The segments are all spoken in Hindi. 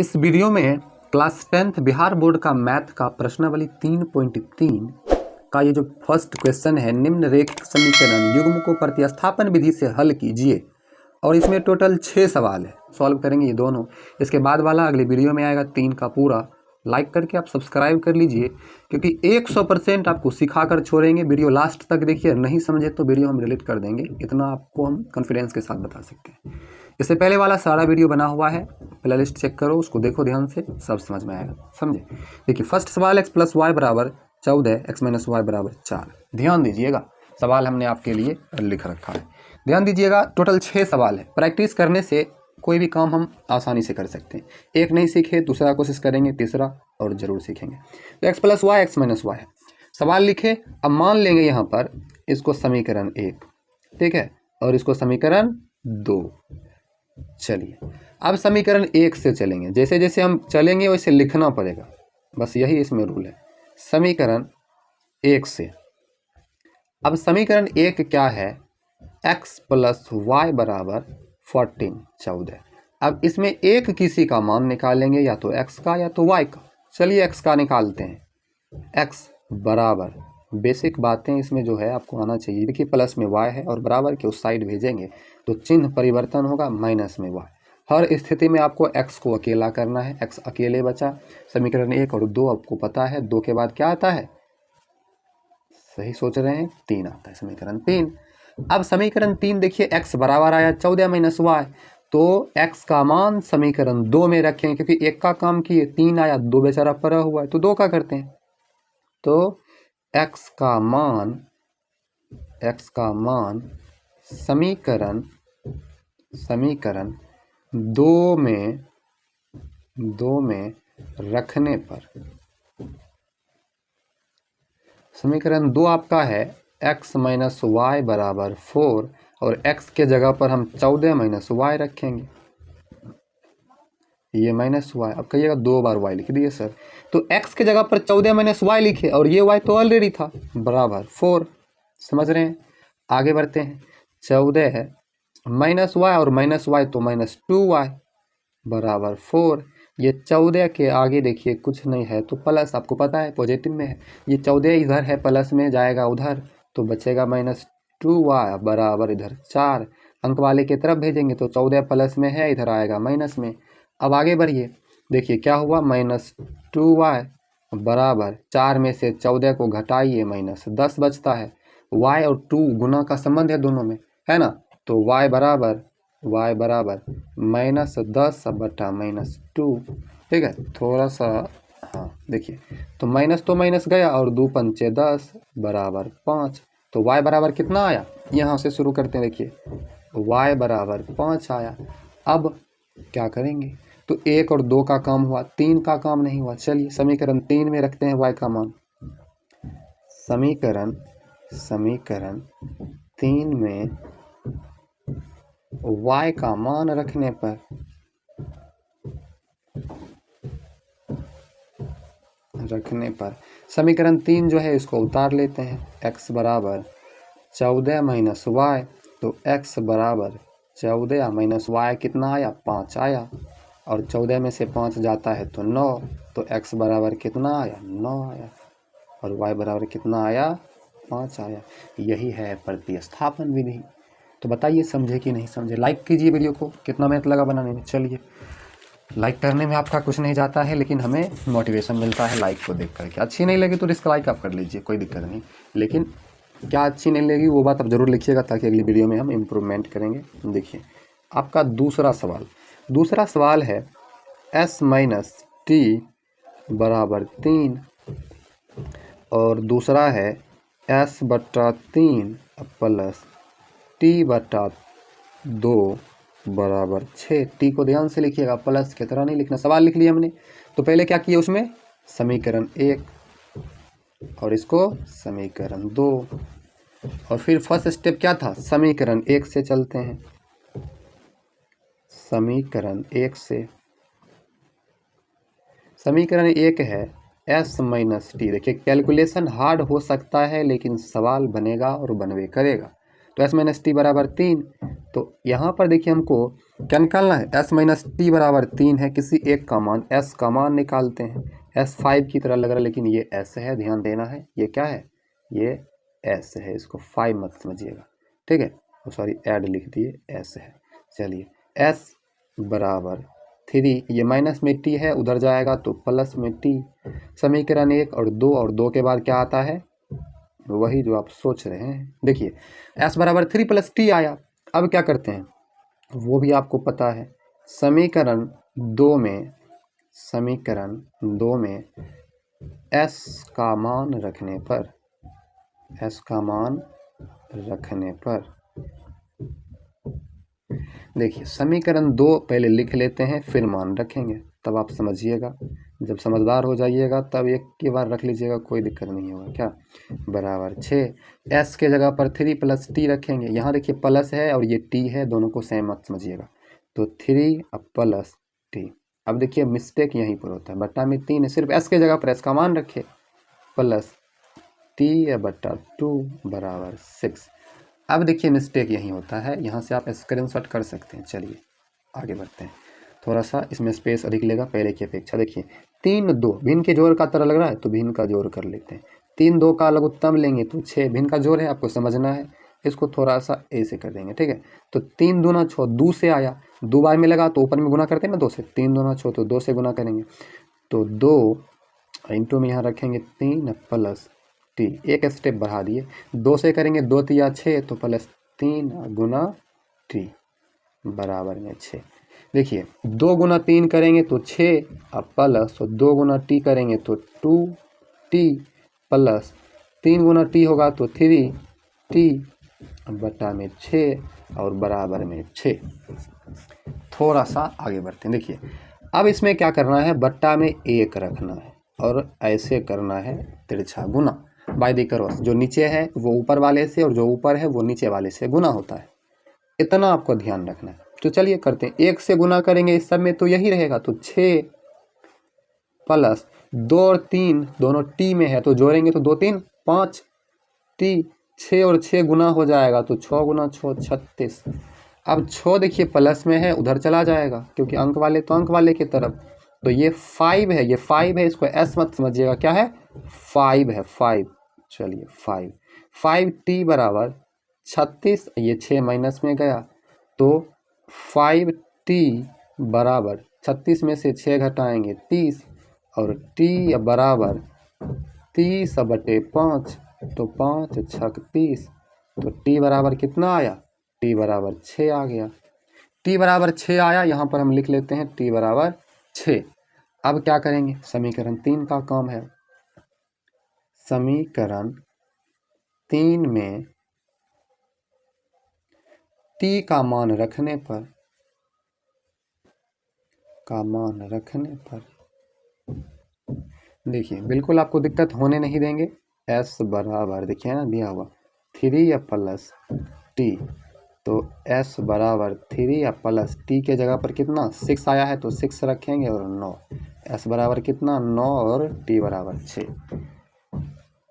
इस वीडियो में क्लास 10th बिहार बोर्ड का मैथ का प्रश्नावली 3.3 का ये जो फर्स्ट क्वेश्चन है, निम्न रेखिक समीकरण युग्म को प्रतिस्थापन विधि से हल कीजिए। और इसमें टोटल 6 सवाल है, सॉल्व करेंगे ये दोनों। इसके बाद वाला अगले वीडियो में आएगा 3 का पूरा। लाइक करके आप सब्सक्राइब कर लीजिए, क्योंकि 100% आपको सिखा कर छोड़ेंगे। वीडियो लास्ट तक देखिए, नहीं समझे तो वीडियो हम डिलीट कर देंगे, इतना आपको हम कॉन्फिडेंस के साथ बता सकते हैं। इससे पहले वाला सारा वीडियो बना हुआ है, प्ले लिस्ट चेक करो, उसको देखो ध्यान से, सब समझ में आएगा। समझे? देखिए फर्स्ट सवाल x + y = 14, x - y = 4। ध्यान दीजिएगा, सवाल हमने आपके लिए लिख रखा है, ध्यान दीजिएगा। टोटल 6 सवाल है। प्रैक्टिस करने से कोई भी काम हम आसानी से कर सकते हैं। एक नहीं सीखे, दूसरा कोशिश करेंगे, तीसरा और ज़रूर सीखेंगे। तो x + y x - y है। सवाल लिखे, अब मान लेंगे यहाँ पर इसको समीकरण 1, ठीक है, और इसको समीकरण 2। चलिए अब समीकरण 1 से चलेंगे। जैसे जैसे हम चलेंगे वैसे लिखना पड़ेगा, बस यही इसमें रूल है। समीकरण 1 से, अब समीकरण 1 क्या है? x + y = 14। अब इसमें एक किसी का मान निकालेंगे, या तो x का या तो y का। चलिए x का निकालते हैं। x बराबर, बेसिक बातें इसमें जो है आपको आना चाहिए। देखिए प्लस में y है और बराबर के उस साइड भेजेंगे तो चिन्ह परिवर्तन होगा, माइनस में y। हर स्थिति में आपको x को अकेला करना है। x अकेले बचा। समीकरण 1 और 2 आपको पता है। 2 के बाद क्या आता है? सही सोच रहे हैं, 3 आता है, समीकरण 3। अब समीकरण 3 देखिए, x बराबर आया 14 - y, तो x का मान समीकरण 2 में रखें, क्योंकि 1 का काम किए, 3 आया, 2 बेचारा पड़ा हुआ है, तो 2 का करते हैं। तो x का मान समीकरण 2 में रखने पर, समीकरण 2 आपका है x - y = 4, और x के जगह पर हम 14 - y रखेंगे। ये माइनस y, अब कहिएगा 2 बार y लिख दिए सर, तो x के जगह पर 14 - y लिखे, और ये y तो ऑलरेडी था, बराबर 4। समझ रहे हैं? आगे बढ़ते हैं। 14 है माइनस y, और माइनस y तो -2y = 4। ये 14 के आगे देखिए कुछ नहीं है तो प्लस, आपको पता है पॉजिटिव में है। ये 14 इधर है, प्लस में जाएगा उधर, तो बचेगा -2y बराबर इधर 4। अंक वाले की तरफ भेजेंगे तो 14 प्लस में है, इधर आएगा माइनस में। अब आगे बढ़िए, देखिए क्या हुआ, -2y बराबर 4 में से 14 को घटाइए, -10 बचता है। y और 2 गुना का संबंध है दोनों में, है ना? तो y बराबर -10 बटा -2, ठीक है। थोड़ा सा, हाँ देखिए, तो माइनस तो माइनस गया, और 2 पंचे 10 बराबर 5। तो y बराबर कितना आया? यहाँ से शुरू करते हैं। देखिए y बराबर 5 आया। अब क्या करेंगे? तो 1 और 2 का काम हुआ, 3 का काम नहीं हुआ। चलिए समीकरण 3 में रखते हैं y का मान। समीकरण 3 में y का मान रखने पर, समीकरण 3 जो है इसको उतार लेते हैं। x बराबर 14 - y, तो x बराबर 14 - y कितना आया? 5 आया, और 14 में से 5 जाता है तो 9, तो x बराबर कितना आया? 9 आया, और y बराबर कितना आया? 5 आया। यही है प्रतिस्थापन विधि। तो बताइए समझे कि नहीं समझे? लाइक कीजिए वीडियो को। कितना मेहनत लगा बनाने में। चलिए, लाइक करने में आपका कुछ नहीं जाता है, लेकिन हमें मोटिवेशन मिलता है लाइक को देख करके। अच्छी नहीं लगी तो डिसलाइक आप कर लीजिए, कोई दिक्कत नहीं। लेकिन क्या अच्छी नहीं लगी वो बात आप ज़रूर लिखिएगा, ताकि अगली वीडियो में हम इम्प्रूवमेंट करेंगे। देखिए आपका दूसरा सवाल है s - t = 3, और दूसरा है s/3 + t/2 = 6। टी को ध्यान से लिखिएगा, प्लस की तरह नहीं लिखना। सवाल लिख लिया हमने, तो पहले क्या किया, उसमें समीकरण 1 और इसको समीकरण 2, और फिर फर्स्ट स्टेप क्या था? समीकरण 1 से चलते हैं। समीकरण 1 से, समीकरण 1 है s - t। देखिए कैलकुलेशन हार्ड हो सकता है, लेकिन सवाल बनेगा और बनवे करेगा। तो s माइनस टी बराबर 3। तो यहाँ पर देखिए हमको क्या निकालना है, s माइनस टी बराबर 3 है, किसी एक का मान s का मान निकालते हैं। s 5 की तरह लग रहा है लेकिन ये s है, ध्यान देना है, ये क्या है, ये s है, इसको 5 मत समझिएगा, ठीक है, सॉरी ऐड लिख दिए, s है। चलिए s बराबर 3, ये माइनस में t है, उधर जाएगा तो प्लस में t। समीकरण 1 और 2 के बाद क्या आता है, वही जो आप सोच रहे हैं। देखिए s बराबर 3 प्लस t आया। अब क्या करते हैं वो भी आपको पता है, समीकरण 2 में s का मान रखने पर देखिए समीकरण 2 पहले लिख लेते हैं फिर मान रखेंगे, तब आप समझिएगा। जब समझदार हो जाइएगा तब एक ही बार रख लीजिएगा, कोई दिक्कत नहीं होगा। क्या बराबर 6, s के जगह पर 3 प्लस टी रखेंगे। यहाँ देखिए प्लस है और ये t है, दोनों को सेम मत समझिएगा, तो 3 अब प्लस टी। अब देखिए मिस्टेक यहीं पर होता है, बट्टा में 3 है, सिर्फ s के जगह पर s का मान रखे, प्लस टी बट्टा 2 बराबर 6। अब देखिए मिस्टेक यहीं होता है, यहाँ से आप स्क्रीनशॉट कर सकते हैं। चलिए आगे बढ़ते हैं, थोड़ा सा इसमें स्पेस अधिक लेगा पहले की अपेक्षा। देखिए 3 2 भिन्न के जोड़ का तरह लग रहा है, तो भिन्न का जोड़ कर लेते हैं। 3 2 का लघुत्तम लेंगे तो 6, भिन्न का जोड़ है, आपको समझना है, इसको थोड़ा सा ऐसे कर देंगे, ठीक है। तो 3 दूना 6, 2 से आया, 2 बार में लगा तो ऊपर में गुना करते हैं ना 2 से, 3 दूना 6 तो 2 से गुना करेंगे, तो 2 इंटू में यहाँ रखेंगे 3 प्लस टी, एक स्टेप बढ़ा दिए, 2 से करेंगे 2 तिया 6 तो प्लस 3 गुना टी बराबर में 6। देखिए 2 गुना 3 करेंगे तो 6 अब प्लस 2 गुना टी करेंगे तो 2 टी प्लस 3 गुना टी होगा तो 3 टी बटा में 6 और बराबर में 6। थोड़ा सा आगे बढ़ते हैं। देखिए अब इसमें क्या करना है, बट्टा में 1 रखना है और ऐसे करना है तिरछा गुना बाय द क्रॉस, जो नीचे है वो ऊपर वाले से और जो ऊपर है वो नीचे वाले से गुना होता है, इतना आपको ध्यान रखना है। तो चलिए करते हैं, 1 से गुना करेंगे इस सब में तो यही रहेगा, तो 6 प्लस 2 और 3 दोनों टी में है तो जोड़ेंगे तो 2 3 5 टी, 6 और 6 गुना हो जाएगा तो 6 गुना 6 36। अब 6 देखिए प्लस में है, उधर चला जाएगा क्योंकि अंक वाले तो अंक वाले की तरफ, तो ये 5 है, ये 5 है, इसको s मत समझिएगा, क्या है 5 है 5। चलिए 5 टी बराबर 36, ये 6 माइनस में गया तो 5 टी बराबर 36 में से 6 घटाएंगे 30 और टी बराबर 30 बटे 5 तो 5 छक 30, तो टी बराबर कितना आया, टी बराबर 6 आ गया। टी बराबर 6 आया, यहाँ पर हम लिख लेते हैं टी बराबर 6। अब क्या करेंगे, समीकरण 3 का काम है। समीकरण 3 में टी का मान रखने पर देखिए बिल्कुल आपको दिक्कत होने नहीं देंगे। s बराबर देखिए ना दिया हुआ 3 प्लस टी, तो s बराबर 3 प्लस टी के जगह पर कितना 6 आया है तो 6 रखेंगे और 9, s बराबर कितना 9 और t बराबर 6।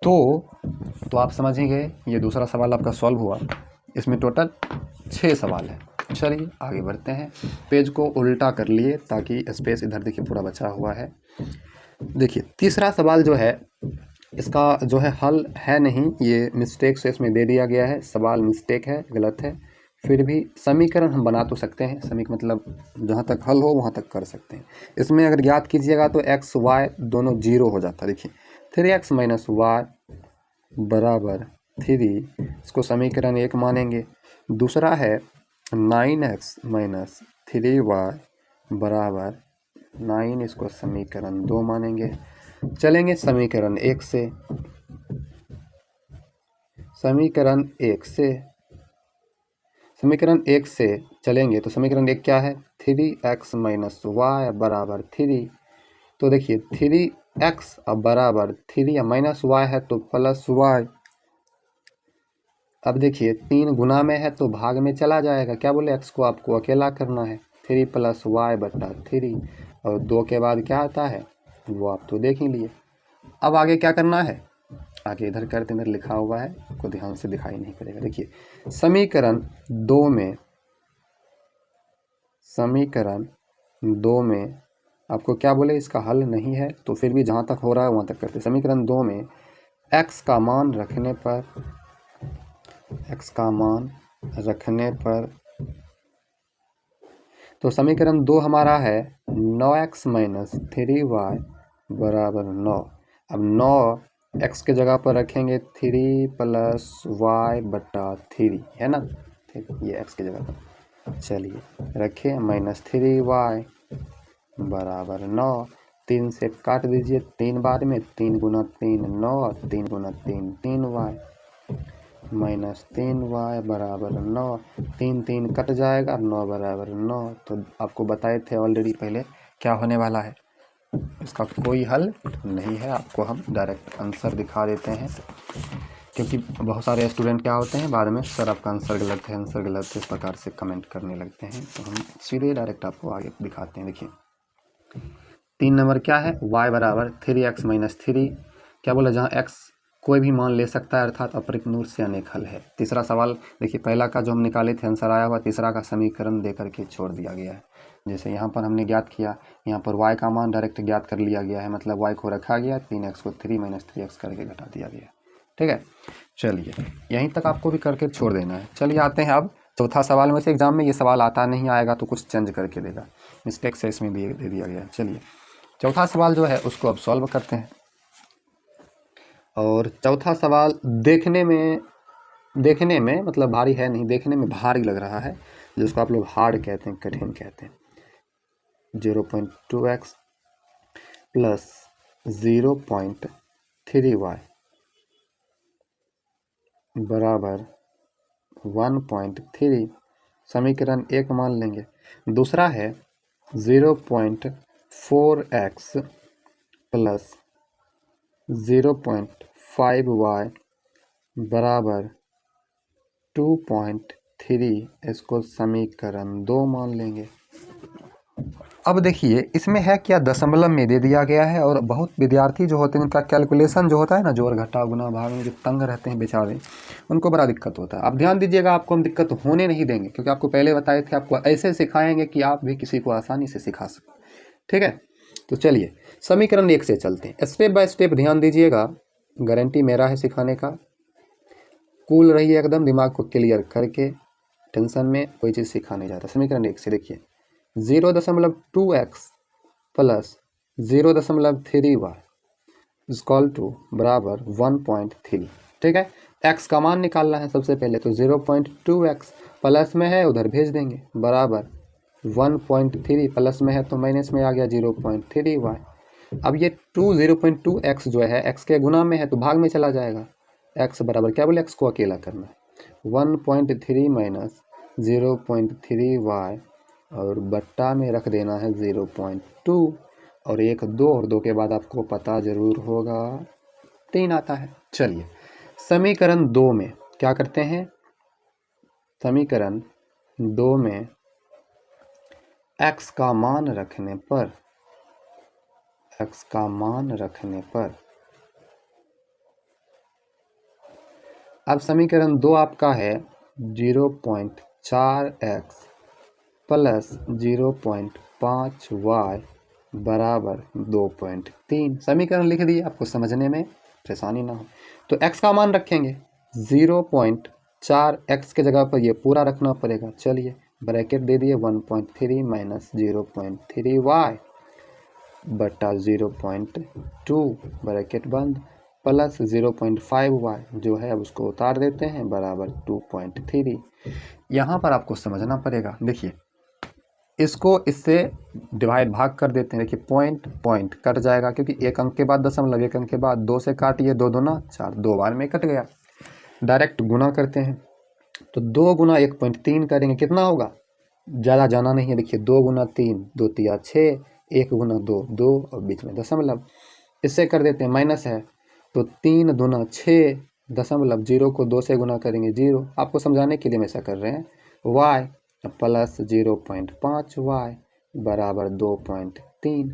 तो आप समझेंगे, ये दूसरा सवाल आपका सॉल्व हुआ, इसमें टोटल 6 सवाल है। चलिए आगे बढ़ते हैं, पेज को उल्टा कर लिए ताकि स्पेस इधर देखिए पूरा बचा हुआ है। देखिए तीसरा सवाल जो है इसका जो है हल है नहीं, ये मिस्टेक से इसमें दे दिया गया है, सवाल मिस्टेक है, गलत है, फिर भी समीकरण हम बना तो सकते हैं, समीकरण मतलब जहाँ तक हल हो वहाँ तक कर सकते हैं। इसमें अगर याद कीजिएगा तो x y दोनों 0 हो जाता है। देखिए 3x माइनस वाई बराबर 3, इसको समीकरण 1 मानेंगे। दूसरा है 9x माइनस 3y बराबर 9, इसको समीकरण 2 मानेंगे। चलेंगे समीकरण 1 से, समीकरण 1 से चलेंगे तो समीकरण 1 क्या है, 3x माइनस वाई बराबर 3। तो देखिए 3x अब बराबर 3 या माइनस वाई है तो प्लस वाई। अब देखिए 3 गुना में है तो भाग में चला जाएगा, क्या बोले x को आपको अकेला करना है, 3 प्लस वाई बटा 3 और 2 के बाद क्या आता है वो आप तो देख ही लिए। अब आगे क्या करना है, आगे इधर करते, इधर लिखा हुआ है, आपको ध्यान से दिखाई नहीं पड़ेगा। देखिए समीकरण दो में आपको क्या बोले, इसका हल नहीं है, तो फिर भी जहाँ तक हो रहा है वहाँ तक करते। समीकरण 2 में x का मान रखने पर तो समीकरण 2 हमारा है 9x - 3y बराबर 9। अब 9x के जगह पर रखेंगे 3 + y बटा 3, है ना, ठीक, ये x की जगह पर चलिए रखें -3y बराबर 9। 3 से काट दीजिए 3 बार में, 3 × 3 9 और 3 × 3 3y -3y बराबर 9। 3 3 कट जाएगा, 9 बराबर 9। तो आपको बताए थे ऑलरेडी पहले क्या होने वाला है, इसका कोई हल नहीं है। आपको हम डायरेक्ट आंसर दिखा देते हैं, क्योंकि बहुत सारे स्टूडेंट क्या होते हैं बाद में, सर आपका आंसर गलत है, आंसर गलत है, इस प्रकार से कमेंट करने लगते हैं। तो हम सीधे डायरेक्ट आपको आगे दिखाते हैं। देखिए 3 नंबर क्या है, y बराबर 3x - 3, क्या बोला, जहाँ x कोई भी मान ले सकता है, अर्थात अपरिक्नूर से अनेक हल है। तीसरा सवाल देखिए, पहला का जो हम निकाले थे आंसर आया हुआ, तीसरा का समीकरण दे करके छोड़ दिया गया है। जैसे यहाँ पर हमने ज्ञात किया, यहाँ पर y का मान डायरेक्ट ज्ञात कर लिया गया है, मतलब y को रखा गया, 3x को 3 - 3x करके घटा दिया गया। ठीक है, चलिए यहीं तक आपको भी करके छोड़ देना है। चलिए आते हैं अब चौथा सवाल में से। एग्जाम में ये सवाल आता नहीं आएगा तो कुछ चेंज करके देगा, मिस्टेक से इसमें दे दिया गया है। चलिए चौथा सवाल जो है उसको अब सॉल्व करते हैं। और चौथा सवाल देखने में मतलब भारी है नहीं, देखने में भारी लग रहा है, जिसको आप लोग हार्ड कहते हैं, कठिन कहते हैं। 0.2x प्लस 0.3y बराबर 1.3 समीकरण 1 मान लेंगे। दूसरा है 0.4x प्लस 0.5y बराबर 2.3, इसको समीकरण 2 मान लेंगे। अब देखिए इसमें है क्या, दशमलव में दे दिया गया है, और बहुत विद्यार्थी जो होते हैं उनका कैलकुलेशन जो होता है ना, जोड़ घटा गुना भाग में जो तंग रहते हैं बेचारे, उनको बड़ा दिक्कत होता है। अब ध्यान दीजिएगा, आपको हम दिक्कत होने नहीं देंगे, क्योंकि आपको पहले बताए थे आपको ऐसे सिखाएंगे कि आप भी किसी को आसानी से सिखा सकें। ठीक है, तो चलिए समीकरण 1 से चलते हैं, स्टेप बाय स्टेप ध्यान दीजिएगा, गारंटी मेरा है सिखाने का। कूल रहिए एकदम, दिमाग को क्लियर करके, टेंशन में कोई चीज़ सिखा नहीं जाता। समीकरण 1 से देखिए 0.2x plus 0.3y equal to बराबर 1.3। ठीक है, x का मान निकालना है सबसे पहले, तो 0.2x प्लस में है उधर भेज देंगे, बराबर 1.3, प्लस में है तो माइनस में आ गया 0.3y। अब ये 0.2x जो है x के गुना में है तो भाग में चला जाएगा, x बराबर क्या बोले, x को अकेला करना है, 1.3 माइनस 0.3y और बट्टा में रख देना है 0.2, और 1 2 और 2 के बाद आपको पता ज़रूर होगा 3 आता है। चलिए समीकरण 2 में क्या करते हैं, समीकरण 2 में x का मान रखने पर अब समीकरण 2 आपका है 0.4x प्लस 0.5y बराबर 2.3। समीकरण लिख दिए, आपको समझने में परेशानी ना हो। तो x का मान रखेंगे 0.4x के जगह पर ये पूरा रखना पड़ेगा। चलिए ब्रैकेट दे दिए, 1.3 माइनस 0.3y बटा 0.2 ब्रैकेट बंद, प्लस 0.5y जो है अब उसको उतार देते हैं, बराबर 2.3। यहाँ पर आपको समझना पड़ेगा, देखिए इसको इससे डिवाइड भाग कर देते हैं। देखिए पॉइंट कट जाएगा, क्योंकि 1 अंक के बाद दशमलव, 1 अंक के बाद 2 से काटिए, 2 दूना 4, 2 बार में कट गया। डायरेक्ट गुना करते हैं, तो 2 गुना 1.3 करेंगे, कितना होगा, ज़्यादा जाना नहीं है। देखिए 2 गुना 3 2 तिया 6, 1 गुना 2 2 और बीच में दशमलव, इससे कर देते हैं माइनस है, तो 3 दूना 6 दशमलव, 0 को 2 से गुना करेंगे 0। आपको समझाने के लिए हम ऐसा कर रहे हैं। y प्लस 0.5y बराबर 2.3।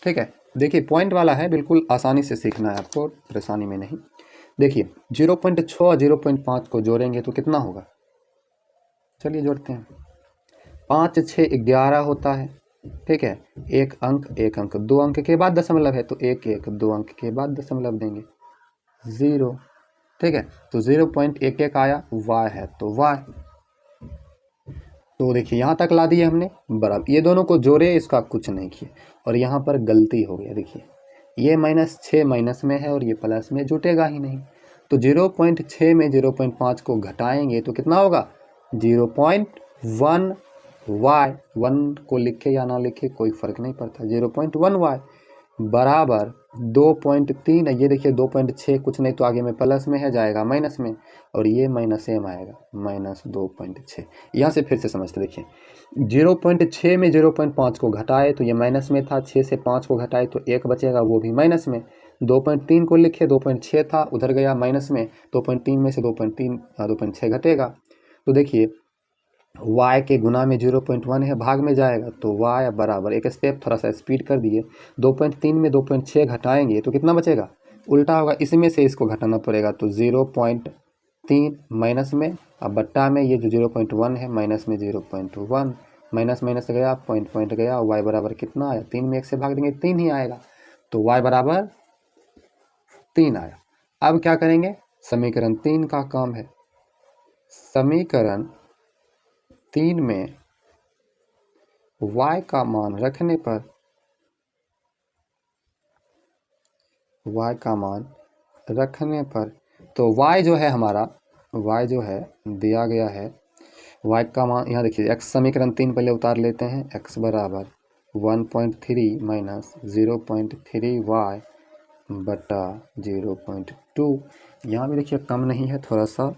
ठीक है, देखिए पॉइंट वाला है, बिल्कुल आसानी से सीखना है आपको, परेशानी में नहीं। देखिए 0.6 और 0.5 को जोड़ेंगे तो कितना होगा, चलिए जोड़ते हैं। 5 6 11 होता है, ठीक है। एक अंक 2 अंक के बाद दशमलव है तो 1 1, 2 अंक के बाद दशमलव देंगे 0, ठीक है। तो 0.11 आया, y है तो y। तो देखिए यहाँ तक ला दिए हमने बराबर, ये दोनों को जोड़े, इसका कुछ नहीं किए। और यहाँ पर गलती हो गया, देखिए ये -6 माइनस में है और ये प्लस में, जुटेगा ही नहीं। तो 0.6 में 0.5 को घटाएंगे तो कितना होगा, 0.1 y। 1 को लिखे या ना लिखे कोई फर्क नहीं पड़ता, 0.1 y बराबर 2.3। ये देखिए 2.6 कुछ नहीं तो आगे में प्लस में है, जाएगा माइनस में, और ये माइनस m आएगा, -2.6। यहाँ से फिर से समझते, देखिए 0.6 में 0.5 को घटाए तो ये माइनस में था, 6 से 5 को घटाए तो 1 बचेगा, वो भी माइनस में। 2.3 को लिखे, 2.6 था उधर गया माइनस में, 2.3 में से 2.6 घटेगा। तो देखिए y के गुना में 0.1 है, भाग में जाएगा तो y बराबर, एक स्टेप थोड़ा सा स्पीड कर दिए, 2.3 में 2.6 घटाएंगे तो कितना बचेगा, उल्टा होगा, इसमें से इसको घटाना पड़ेगा तो 0.3 माइनस में, अब बट्टा में ये जो 0.1 है माइनस में 0.1, माइनस माइनस गया, पॉइंट गया, y बराबर कितना आया, 3 में 1 से भाग देंगे 3 ही आएगा, तो y बराबर 3 आया। अब क्या करेंगे, समीकरण 3 का काम है। समीकरण 3 में y का मान रखने पर, तो y जो है हमारा, y जो है दिया गया है, y का मान यहाँ देखिए, x समीकरण 3 पहले उतार लेते हैं, x बराबर 1.3 माइनस 0.3y बटा 0.2। यहाँ भी देखिए कम नहीं है, थोड़ा सा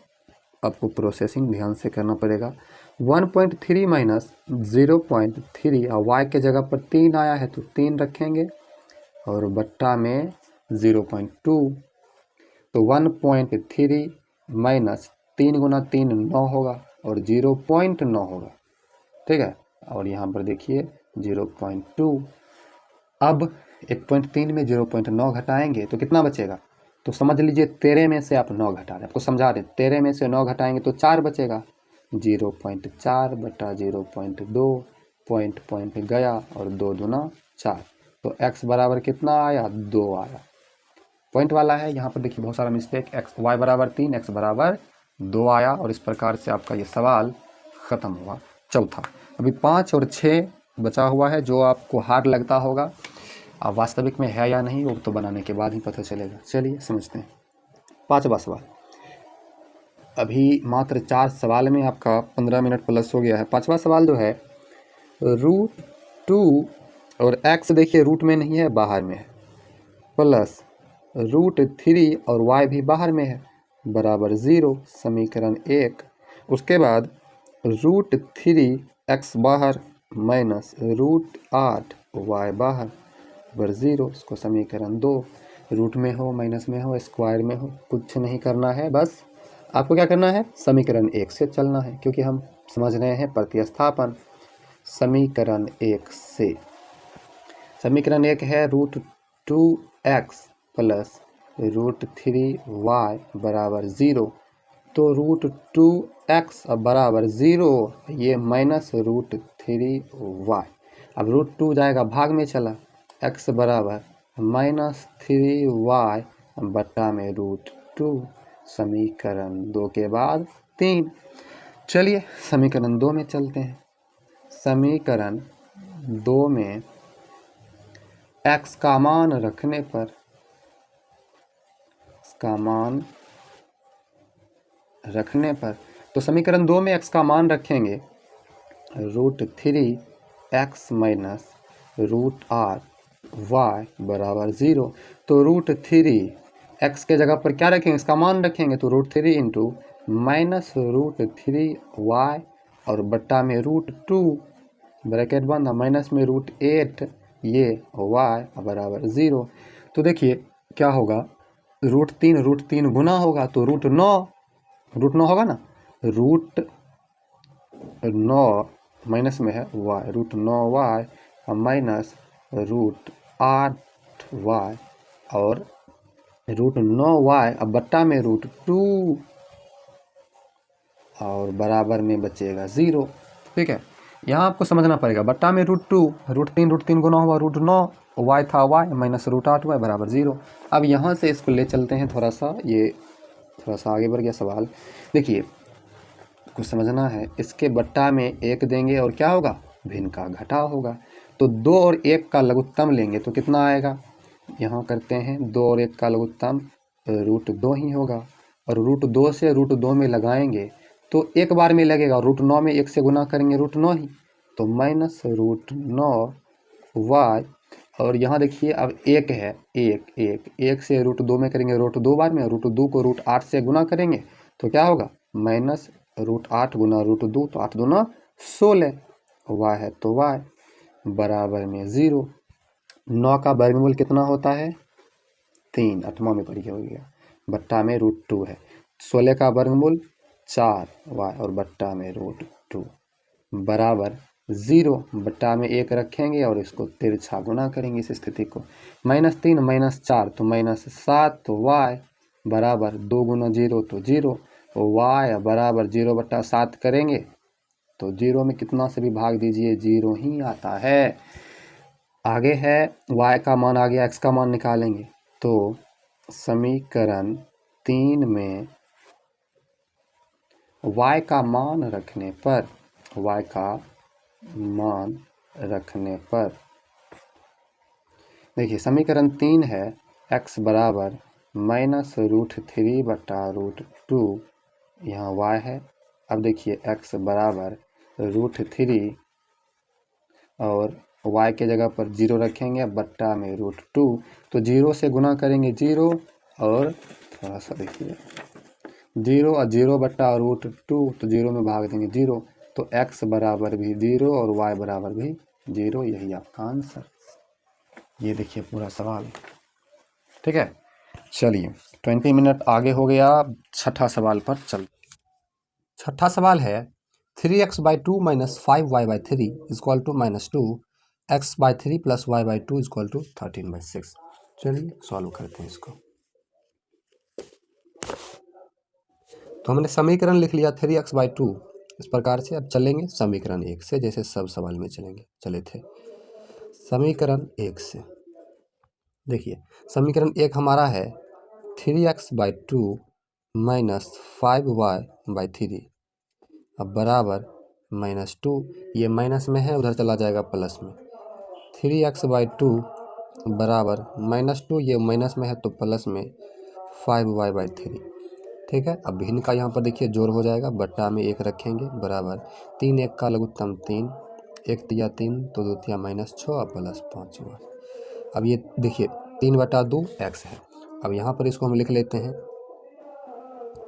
आपको प्रोसेसिंग ध्यान से करना पड़ेगा। 1.3 माइनस 0.3 और y के जगह पर 3 आया है तो 3 रखेंगे और बट्टा में 0.2, तो 1.3 माइनस 3 गुना 3 9 होगा और 0.9 होगा, ठीक है। और यहाँ पर देखिए 0.2। अब 1.3 में 0.9 घटाएंगे तो कितना बचेगा, तो समझ लीजिए 13 में से आप 9 घटा रहे हैं, आपको समझा रहे हैं, 13 में से 9 घटाएंगे तो 4 बचेगा, 0.4 बटा 0.2, पॉइंट गया और 2 दूना 4, तो x बराबर कितना आया, 2 आया, पॉइंट वाला है। यहाँ पर देखिए बहुत सारा मिस्टेक, y बराबर 3, x बराबर 2 आया, और इस प्रकार से आपका ये सवाल ख़त्म हुआ। चौथा, अभी 5 और 6 बचा हुआ है, जो आपको हार्ड लगता होगा, अब वास्तविक में है या नहीं वो तो बनाने के बाद ही पता चलेगा। चलिए समझते हैं। 5वां सवाल, अभी मात्र 4 सवाल में आपका 15 मिनट प्लस हो गया है। 5वां सवाल जो है, √2 और x देखिए रूट में नहीं है, बाहर में है, प्लस √3 और y भी बाहर में है, बराबर 0, समीकरण 1। उसके बाद √3 x बाहर माइनस √8 y बाहर बराबर 0, इसको समीकरण 2। रूट में हो, माइनस में हो, स्क्वायर में हो, कुछ नहीं करना है, बस आपको क्या करना है, समीकरण 1 से चलना है, क्योंकि हम समझ रहे हैं प्रतिस्थापन। समीकरण 1 से, समीकरण 1 है √2x प्लस √3y बराबर 0, तो √2x बराबर 0, ये माइनस √3y। अब √2 जाएगा भाग में चला, x बराबर -3y बट्टा में √2, समीकरण 2 के बाद 3। चलिए समीकरण 2 में चलते हैं। समीकरण 2 में x का मान रखने पर, तो समीकरण 2 में x का मान रखेंगे √3x माइनस √8y बराबर 0, तो √3x के जगह पर क्या रखेंगे, इसका मान रखेंगे, तो √3 इंटू माइनस √3y और बट्टा में √2, ब्रैकेट बंद, माइनस में √8 ये y बराबर 0। तो देखिए क्या होगा, √3 गुना होगा तो √9 होगा ना, √9 माइनस में है y, √9y माइनस √8y और √9y अब बट्टा में √2 और बराबर में बचेगा 0। ठीक है, यहाँ आपको समझना पड़ेगा, बट्टा में √2, √3 गुना हुआ √9, y था y माइनस √8y बराबर 0। अब यहाँ से इसको ले चलते हैं थोड़ा सा, ये थोड़ा सा आगे बढ़ गया सवाल। देखिए कुछ समझना है, इसके बट्टा में 1 देंगे और क्या होगा, भिन्न का घटा होगा। तो 2 और 1 का लघुत्तम लेंगे तो कितना आएगा, यहाँ करते हैं 2 और 1 का लघुत्तम √2 ही होगा, और √2 से √2 में लगाएंगे तो एक बार में लगेगा, √9 में 1 से गुना करेंगे √9 ही, तो माइनस √9y। और यहाँ देखिए अब 1 है, 1 से √2 में करेंगे √2 बार में, √2 को √8 से गुना करेंगे तो क्या होगा, माइनस √8 गुना √2, तो 8 दूना 16, y है तो y बराबर में 0। 9 का वर्गमूल कितना होता है, 3, 8वां में पढ़ी हो गया, बट्टा में √2 है। 16 का वर्गमूल 4y और बट्टा में √2 बराबर 0। बट्टा में 1 रखेंगे और इसको तिरछा गुना करेंगे इस स्थिति को, -3 -4 तो -7, तो y बराबर 2 गुना 0 तो 0, y बराबर 0/7 करेंगे तो 0 में कितना से भी भाग दीजिए 0 ही आता है। आगे है y का मान आ गया, x का मान निकालेंगे तो समीकरण 3 में y का मान रखने पर देखिए समीकरण 3 है, x बराबर -√3/√2, यहाँ y है। अब देखिए x बराबर √3 और y के जगह पर 0 रखेंगे, बट्टा में √2, तो 0 से गुना करेंगे 0 और थोड़ा सा देखिए 0 और 0/√2, तो 0 में भाग देंगे 0, तो x बराबर भी 0 और y बराबर भी 0, यही आपका आंसर। ये देखिए पूरा सवाल, ठीक है। चलिए 20 मिनट आगे हो गया, छठा सवाल पर चल। छठा सवाल है 3x/2 - 5y/3 equal to -2, x/3 + y/2 equal to 13/6। चलिए सॉल्व करते हैं इसको। तो हमने समीकरण लिख लिया 3x/2 इस प्रकार से। अब चलेंगे समीकरण 1 से, जैसे सब सवाल में चले थे। समीकरण 1 से देखिए, समीकरण 1 हमारा है 3x/2 - 5y/3 अब बराबर -2, ये माइनस में है उधर चला जाएगा प्लस में, 3x/2 बराबर -2, ये माइनस में है तो प्लस में 5y/3। ठीक है, अब भिन्न का यहाँ पर देखिए जोड़ हो जाएगा, बट्टा में 1 रखेंगे बराबर 3, 1 का लघुत्तम 3, 1 तिया 3 तो 2 तिया -6 और प्लस 5y। अब ये देखिए 3/2 x है। अब यहाँ पर इसको हम लिख लेते हैं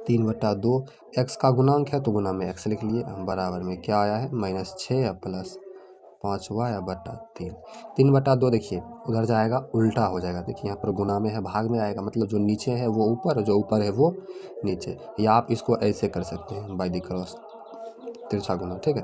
3/2, x का गुणांक है तो गुना में x लिख लिए, बराबर में क्या आया है -6 या प्लस 5y/3। 3/2 देखिए उधर जाएगा उल्टा हो जाएगा, देखिए यहाँ पर गुना में है भाग में आएगा, मतलब जो नीचे है वो ऊपर, जो ऊपर है वो नीचे। या आप इसको ऐसे कर सकते हैं बाय द क्रॉस तिरछा गुना, ठीक है,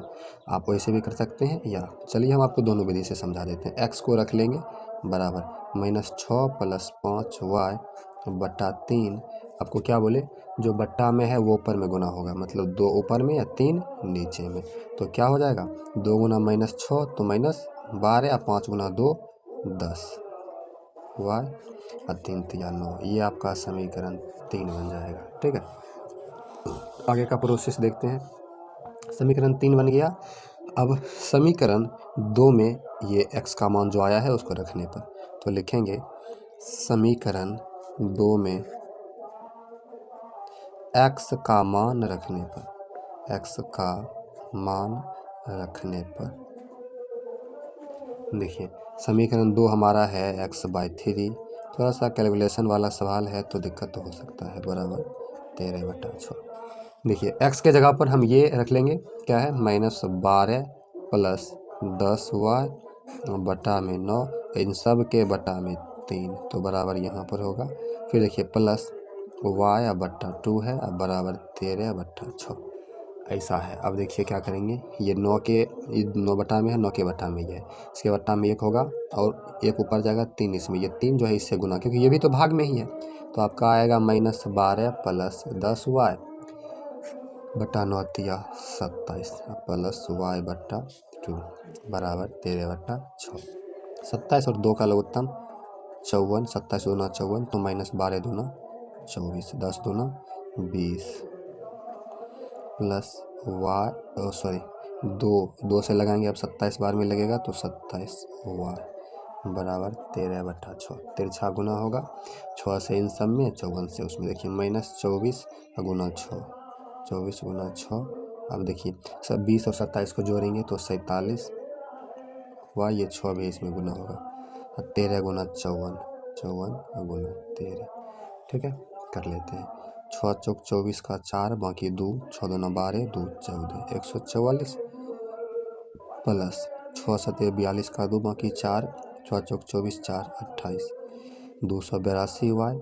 आप वैसे भी कर सकते हैं। या चलिए हम आपको दोनों विधि से समझा देते हैं। x को रख लेंगे बराबर -6 + 5y/3। आपको क्या बोले, जो बट्टा में है वो ऊपर में गुना होगा, मतलब 2 ऊपर में या 3 नीचे में, तो क्या हो जाएगा 2 गुना -6 तो -12 या 5 गुना 2 10 y और 3 तिया 9, ये आपका समीकरण 3 बन जाएगा। ठीक है, आगे का प्रोसेस देखते हैं। समीकरण 3 बन गया। अब समीकरण 2 में ये x का मान जो आया है उसको रखने पर तो लिखेंगे समीकरण 2 में x का मान रखने पर देखिए समीकरण 2 हमारा है x/3। थोड़ा सा कैलकुलेशन वाला सवाल है तो दिक्कत तो हो सकता है, बराबर 13/6। देखिए x के जगह पर हम ये रख लेंगे, क्या है -12 + 10y बटा में 9, इन सब के बटा में 3, तो बराबर यहाँ पर होगा। फिर देखिए प्लस y/2 है, अब बराबर 13/6। ऐसा है। अब देखिए क्या करेंगे, ये 9 बटा में है, 9 के बटा में ये है, इसके बटा में 1 होगा और 1 ऊपर जाएगा, 3 इसमें, ये 3 जो है इससे गुना, क्योंकि ये भी तो भाग में ही है। तो आपका आएगा -12 प्लस 10y बटा 9 तिया 27 प्लस y बटा 2 बराबर 13/6। 27 और 2 का लघुत्तम 54, 27 दूना 54, तो -12 दूना 24, 10 दूना 20 प्लस वाई सॉरी 2 से लगाएंगे, अब 27 बार में लगेगा तो 27 वाई बराबर 13/6। तिरछा गुना होगा 6 से इन सब में, 54 से उसमें, देखिए -24 गुना 6, 24 गुना 6। अब देखिए सब 20 और 27 को जोड़ेंगे तो 47 हुआ, ये 6 भी इसमें गुना होगा, 13 गुना 54, 54 गुना 13। ठीक है, कर लेते हैं। 6 चौक 24 का 4, बाकी 2, 6 दूना 12, 2 14, 144 प्लस 6 सते 42 का 2, बाकी 4, 6 चौक 24, 4 28, 282 वाई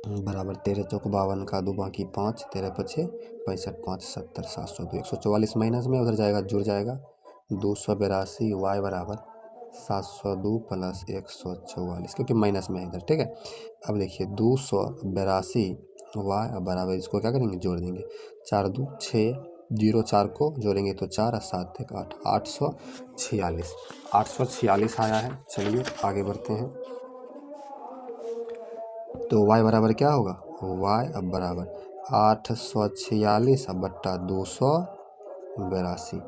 बराबर 13 चौक 52 का 2, बाकी 5, 13 पछे 65, 5 70, 702, 144 माइनस में उधर जाएगा, जुड़ जाएगा, 282 वाई बराबर 702 प्लस 144, क्योंकि माइनस में है इधर। ठीक है, अब देखिए 282 वाई बराबर, इसको क्या करेंगे, जोड़ देंगे, 4 2 6, 0 4 को जोड़ेंगे तो 4 और 7 1 8, 846, 846 आया है। चलिए आगे बढ़ते हैं। तो y बराबर क्या होगा, y अब बराबर 846 अब बट्टा 282।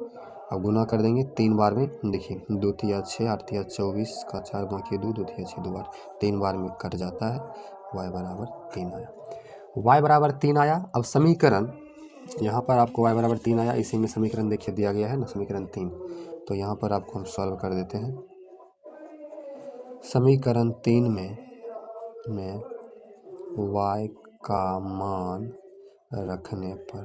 अब गुना कर देंगे 3 बार में, देखिए 2 तिया 6, 8 तिया 24 का 4, बाकी 2, 2 तिया 6, 2 बार, 3 बार में कट जाता है, y बराबर 3 आया। y बराबर 3 आया। अब समीकरण यहाँ पर आपको y बराबर 3 आया, इसी में समीकरण देखिए दिया गया है ना, समीकरण 3, तो यहाँ पर आपको हम सॉल्व कर देते हैं। समीकरण 3 में y का मान रखने पर,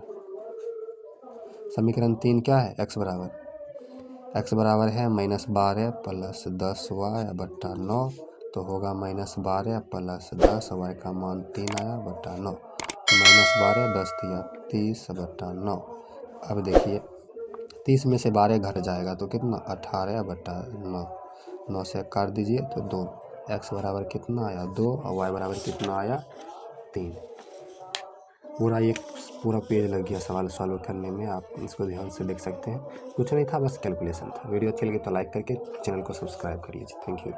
समीकरण 3 क्या है, x बराबर है -12 प्लस 10y बट्टा 9, तो होगा -12 प्लस 10, y का मान 3 आया बट्टा 9, -12 10 तिया 30 बट्टा 9। अब देखिए 30 में से 12 घट जाएगा तो कितना, 18 बट्टा 9, 9 से काट दीजिए तो 2, x बराबर कितना आया 2 और y बराबर कितना आया 3। पूरा पेज लग गया सवाल सॉल्व करने में, आप इसको ध्यान से देख सकते हैं। कुछ नहीं था, बस कैलकुलेशन था। वीडियो अच्छी लगी तो लाइक करके चैनल को सब्सक्राइब कर लीजिए। Thank you.